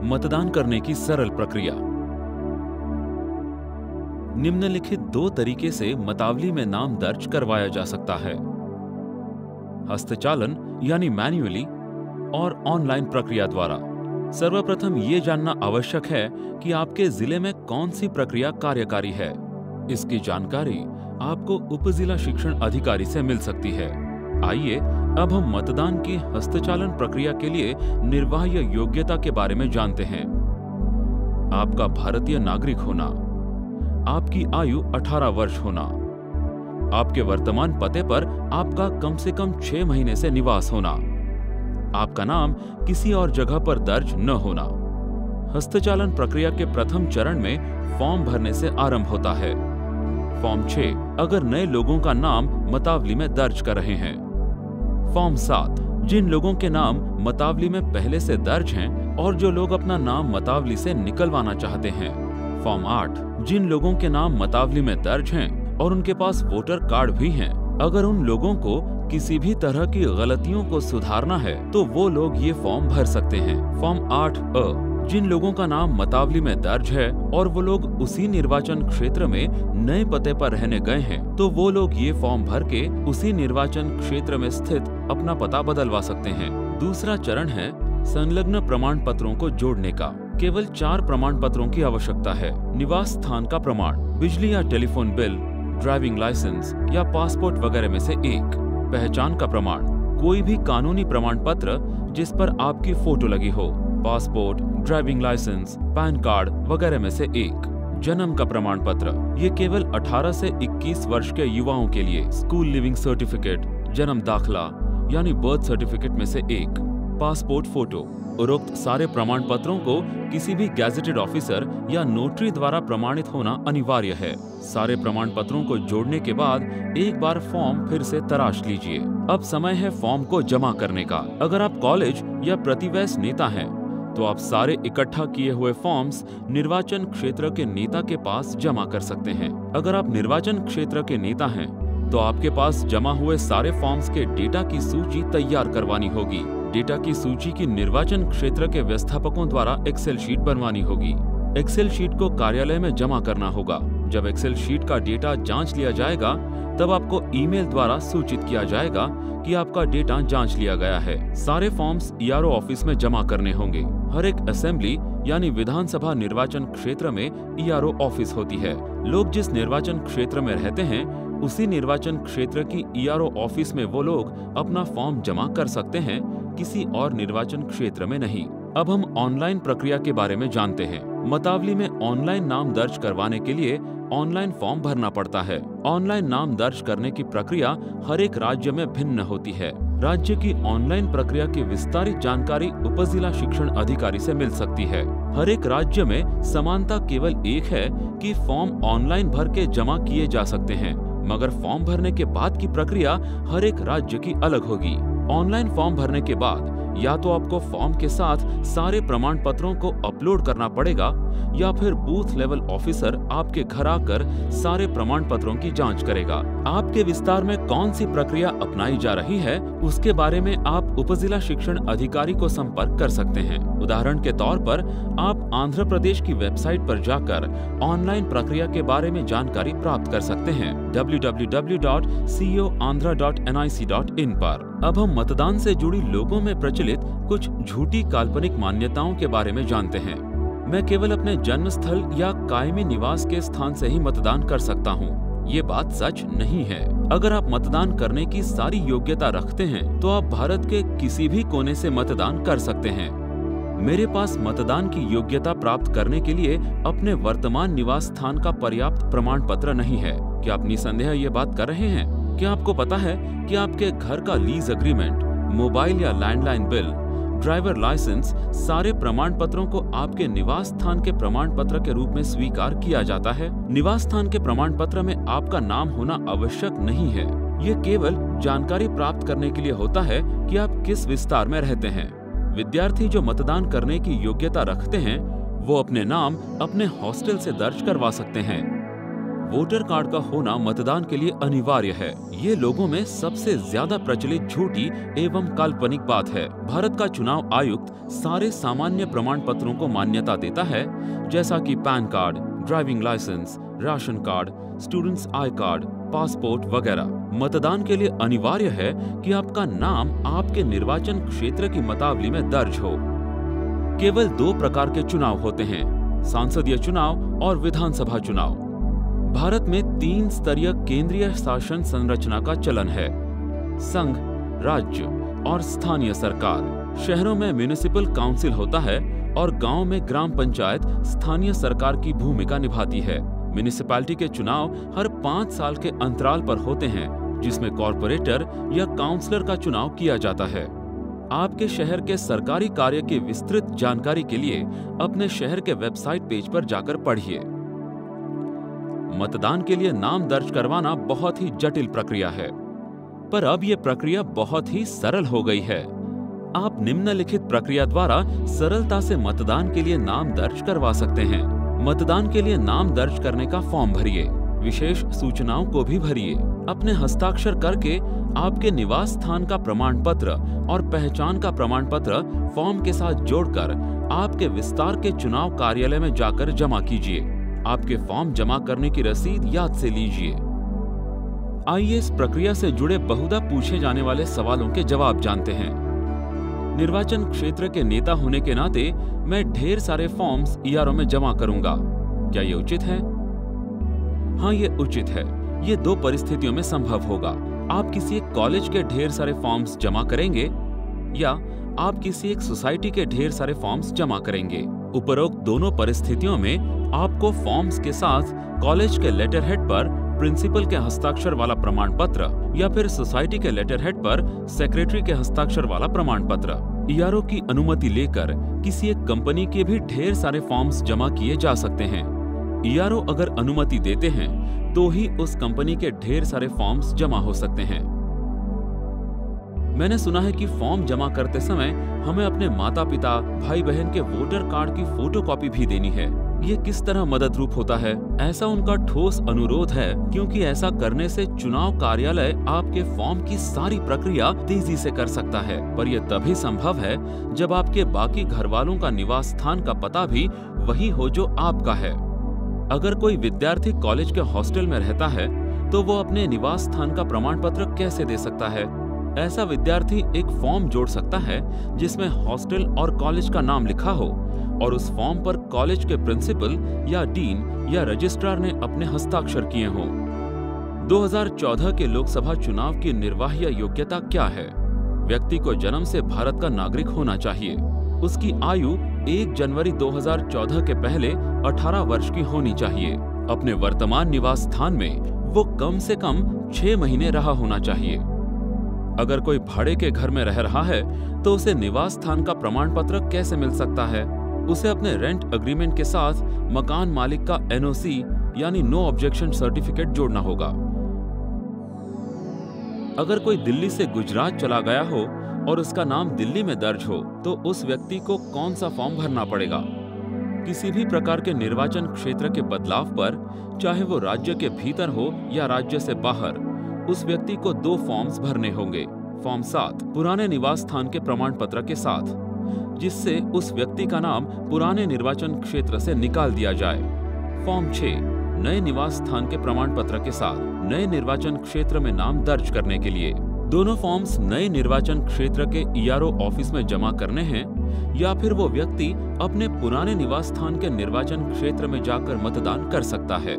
मतदान करने की सरल प्रक्रिया। निम्नलिखित 2 तरीके से मतावली में नाम दर्ज करवाया जा सकता है: हस्तचालन यानी मैन्युअली और ऑनलाइन प्रक्रिया द्वारा। सर्वप्रथम ये जानना आवश्यक है कि आपके जिले में कौन सी प्रक्रिया कार्यकारी है। इसकी जानकारी आपको उपजिला शिक्षण अधिकारी से मिल सकती है। आइए अब हम मतदान की हस्तचालन प्रक्रिया के लिए निर्वाह्य योग्यता के बारे में जानते हैं। आपका भारतीय नागरिक होना, आपकी आयु 18 वर्ष होना, आपके वर्तमान पते पर आपका कम से कम 6 महीने से निवास होना, आपका नाम किसी और जगह पर दर्ज न होना। हस्तचालन प्रक्रिया के प्रथम चरण में फॉर्म भरने से आरंभ होता है। फॉर्म 6 अगर नए लोगों का नाम मतावली में दर्ज कर रहे हैं। फॉर्म 7 जिन लोगों के नाम मतावली में पहले से दर्ज हैं और जो लोग अपना नाम मतावली से निकलवाना चाहते हैं। फॉर्म 8 जिन लोगों के नाम मतावली में दर्ज हैं और उनके पास वोटर कार्ड भी हैं, अगर उन लोगों को किसी भी तरह की गलतियों को सुधारना है तो वो लोग ये फॉर्म भर सकते हैं। फॉर्म 8A जिन लोगों का नाम मतावली में दर्ज है और वो लोग उसी निर्वाचन क्षेत्र में नए पते पर रहने गए हैं, तो वो लोग ये फॉर्म भर के उसी निर्वाचन क्षेत्र में स्थित अपना पता बदलवा सकते हैं। दूसरा चरण है संलग्न प्रमाण पत्रों को जोड़ने का। केवल 4 प्रमाण पत्रों की आवश्यकता है: निवास स्थान का प्रमाण, बिजली या टेलीफोन बिल, ड्राइविंग लाइसेंस या पासपोर्ट वगैरह में से एक, पहचान का प्रमाण, कोई भी कानूनी प्रमाण पत्र जिस पर आपकी फोटो लगी हो, passport, driving licence, PAN card वगैरह में से एक, जन्म का प्रमाण पत्र, ये केवल 18 से 21 वर्ष के युवाओं के लिए, स्कूल लिविंग सर्टिफिकेट, जन्म दाखला यानी बर्थ सर्टिफिकेट में से एक, पासपोर्ट फोटो। उपरोक्त सारे प्रमाण पत्रों को किसी भी गैजेटेड ऑफिसर या नोटरी द्वारा प्रमाणित होना अनिवार्य है। सारे प्रमाण पत्रों को जोड़ने के बाद एक बार फॉर्म फिर से तराश लीजिए। अब समय है फॉर्म को जमा करने का। अगर आप कॉलेज या प्रतिवयस्क नेता हैं, तो आप सारे इकट्ठा किए हुए फॉर्म्स निर्वाचन क्षेत्र के नेता के पास जमा कर सकते हैं। अगर आप निर्वाचन क्षेत्र के नेता हैं, तो आपके पास जमा हुए सारे फॉर्म्स के डेटा की सूची तैयार करवानी होगी। डेटा की सूची की निर्वाचन क्षेत्र के व्यवस्थापकों द्वारा एक्सेल शीट बनवानी होगी। एक्सेल शीट को कार्यालय में जमा करना होगा। जब एक्सेल शीट का डेटा जांच लिया जाएगा, तब आपको ईमेल द्वारा सूचित किया जाएगा कि आपका डेटा जांच लिया गया है। सारे फॉर्म्स ईआरओ ऑफिस में जमा करने होंगे। हर एक असेंबली यानी विधानसभा निर्वाचन क्षेत्र में ईआरओ ऑफिस होती है। लोग जिस निर्वाचन क्षेत्र में रहते हैं, उसी निर्वाचन क्षेत्र की ईआरओ ऑफिस में वो लोग अपना फॉर्म जमा कर सकते हैं, किसी और निर्वाचन क्षेत्र में नहीं। अब हम ऑनलाइन प्रक्रिया के बारे में जानते हैं। मतावली में ऑनलाइन नाम दर्ज करवाने के लिए ऑनलाइन फॉर्म भरना पड़ता है। ऑनलाइन नाम दर्ज करने की प्रक्रिया हर एक राज्य में भिन्न होती है। राज्य की ऑनलाइन प्रक्रिया की विस्तारित जानकारी उपजिला शिक्षण अधिकारी से मिल सकती है। हर एक राज्य में समानता केवल एक है कि फॉर्म ऑनलाइन भर के जमा किए जा सकते हैं, मगर फॉर्म भरने के बाद की प्रक्रिया हर एक राज्य की अलग होगी। ऑनलाइन फॉर्म भरने के बाद या तो आपको फॉर्म के साथ सारे प्रमाण पत्रों को अपलोड करना पड़ेगा, या फिर बूथ लेवल ऑफिसर आपके घर आकर सारे प्रमाण पत्रों की जांच करेगा। आपके विस्तार में कौन सी प्रक्रिया अपनाई जा रही है, उसके बारे में आप उपजिला शिक्षण अधिकारी को संपर्क कर सकते हैं। उदाहरण के तौर पर आप आंध्र प्रदेश की वेबसाइट पर जाकर ऑनलाइन प्रक्रिया के बारे में जानकारी प्राप्त कर सकते हैं www.coandhra.nic.in पर। अब हम मतदान से जुड़ी लोगों में प्रचलित कुछ झूठी काल्पनिक मान्यताओं के बारे में जानते हैं। मैं केवल अपने जन्म स्थल या कायमी निवास के स्थान से ही मतदान कर सकता हूँ। ये बात सच नहीं है। अगर आप मतदान करने की सारी योग्यता रखते हैं, तो आप भारत के किसी भी कोने से मतदान कर सकते हैं। मेरे पास मतदान की योग्यता प्राप्त करने के लिए अपने वर्तमान निवास स्थान का पर्याप्त प्रमाण पत्र नहीं है। क्या आप निसंदेह ये बात कर रहे हैं? क्या आपको पता है कि आपके घर का लीज एग्रीमेंट, मोबाइल या लैंडलाइन बिल, ड्राइवर लाइसेंस, सारे प्रमाण पत्रों को आपके निवास स्थान के प्रमाण पत्र के रूप में स्वीकार किया जाता है? निवास स्थान के प्रमाण पत्र में आपका नाम होना आवश्यक नहीं है। ये केवल जानकारी प्राप्त करने के लिए होता है कि आप किस विस्तार में रहते हैं। विद्यार्थी जो मतदान करने की योग्यता रखते हैं, वो अपने नाम अपने हॉस्टल से दर्ज करवा सकते हैं। वोटर कार्ड का होना मतदान के लिए अनिवार्य है। ये लोगों में सबसे ज्यादा प्रचलित झूठी एवं काल्पनिक बात है। भारत का चुनाव आयुक्त सारे सामान्य प्रमाण पत्रों को मान्यता देता है, जैसा कि PAN card, driving licence, ration card, students I card, passport वगैरह। मतदान के लिए अनिवार्य है कि आपका नाम आपके निर्वाचन क्षेत्र की मतावली में दर्ज हो। केवल 2 प्रकार के चुनाव होते हैं, सांसदीय चुनाव और विधानसभा चुनाव। भारत में 3 स्तरीय केंद्रीय शासन संरचना का चलन है, संघ, राज्य और स्थानीय सरकार। शहरों में म्युनिसिपल काउंसिल होता है और गांव में ग्राम पंचायत स्थानीय सरकार की भूमिका निभाती है। म्युनिसिपैलिटी के चुनाव हर 5 साल के अंतराल पर होते हैं, जिसमें कॉर्पोरेटर या काउंसलर का चुनाव किया जाता है। आपके शहर के सरकारी कार्य की विस्तृत जानकारी के लिए अपने शहर के वेबसाइट पेज पर जाकर पढ़िए। मतदान के लिए नाम दर्ज करवाना बहुत ही जटिल प्रक्रिया है, पर अब यह प्रक्रिया बहुत ही सरल हो गई है। आप निम्नलिखित प्रक्रिया द्वारा सरलता से मतदान के लिए नाम दर्ज करवा सकते हैं। मतदान के लिए नाम दर्ज करने का फॉर्म भरिए, विशेष सूचनाओं को भी भरिए। अपने हस्ताक्षर करके आपके निवास स्थान का प्रमाण पत्र और पहचान का प्रमाण पत्र फॉर्म के साथ जोड़कर आपके विस्तार के चुनाव कार्यालय में जाकर जमा कीजिए। आपके फॉर्म जमा करने की रसीद याद से लीजिए। आइए इस प्रक्रिया से जुड़े बहुधा पूछे जाने वाले सवालों के जवाब जानते हैं। निर्वाचन क्षेत्र के नेता होने के नाते मैं ढेर सारे फॉर्म्स ईआरओ में जमा करूंगा, क्या ये उचित है? हाँ, ये उचित है। ये 2 परिस्थितियों में संभव होगा। आप किसी एक कॉलेज के ढेर सारे फॉर्म्स जमा करेंगे या आप किसी एक सोसाइटी के ढेर सारे फॉर्म्स जमा करेंगे। उपरोक्त दोनों परिस्थितियों में आपको फॉर्म्स के साथ कॉलेज के लेटर हेड पर प्रिंसिपल के हस्ताक्षर वाला प्रमाण पत्र या फिर सोसाइटी के लेटर हेड पर सेक्रेटरी के हस्ताक्षर वाला प्रमाण पत्र, ईआरओ की अनुमति लेकर किसी एक कंपनी के भी ढेर सारे फॉर्म्स जमा किए जा सकते हैं। ईआरओ अगर अनुमति देते हैं तो ही उस कंपनी के ढेर सारे फॉर्म्स जमा हो सकते हैं। मैंने सुना है कि फॉर्म जमा करते समय हमें अपने माता पिता, भाई बहन के वोटर कार्ड की फोटोकॉपी भी देनी है। ये किस तरह मदद रूप होता है? ऐसा उनका ठोस अनुरोध है, क्योंकि ऐसा करने से चुनाव कार्यालय आपके फॉर्म की सारी प्रक्रिया तेजी से कर सकता है। पर यह तभी संभव है जब आपके बाकी घर वालों का निवास स्थान का पता भी वही हो जो आपका है। अगर कोई विद्यार्थी कॉलेज के हॉस्टल में रहता है तो वो अपने निवास स्थान का प्रमाण पत्र कैसे दे सकता है? ऐसा विद्यार्थी एक फॉर्म जोड़ सकता है जिसमें हॉस्टल और कॉलेज का नाम लिखा हो और उस फॉर्म पर कॉलेज के प्रिंसिपल या डीन या रजिस्ट्रार ने अपने हस्ताक्षर किए हों। 2014 के लोकसभा चुनाव की निर्वाह्य योग्यता क्या है? व्यक्ति को जन्म से भारत का नागरिक होना चाहिए। उसकी आयु 1 जनवरी 2014 के पहले 18 वर्ष की होनी चाहिए। अपने वर्तमान निवास स्थान में वो कम से कम 6 महीने रहा होना चाहिए। अगर कोई भाड़े के घर में रह रहा है तो उसे निवास स्थान का प्रमाण पत्र कैसे मिल सकता है? उसे अपने रेंट अग्रीमेंट के साथ मकान मालिक का एनओसी यानी नो ऑब्जेक्शन सर्टिफिकेट जोड़ना होगा। अगर कोई दिल्ली से गुजरात चला गया हो और उसका नाम दिल्ली में दर्ज हो तो उस व्यक्ति को कौन सा फॉर्म भरना पड़ेगा? किसी भी प्रकार के निर्वाचन क्षेत्र के बदलाव पर, चाहे वो राज्य के भीतर हो या राज्य से बाहर, उस व्यक्ति को 2 फॉर्म्स भरने होंगे। फॉर्म 7 पुराने निवास स्थान के प्रमाण पत्र के साथ, जिससे उस व्यक्ति का नाम पुराने निर्वाचन क्षेत्र से निकाल दिया जाए। फॉर्म 6 नए निवास स्थान के प्रमाण पत्र के साथ नए निर्वाचन क्षेत्र में नाम दर्ज करने के लिए। दोनों फॉर्म्स नए निर्वाचन क्षेत्र के ईआरओ ऑफिस में जमा करने हैं या फिर वो व्यक्ति अपने पुराने निवास स्थान के निर्वाचन क्षेत्र में जाकर मतदान कर सकता है।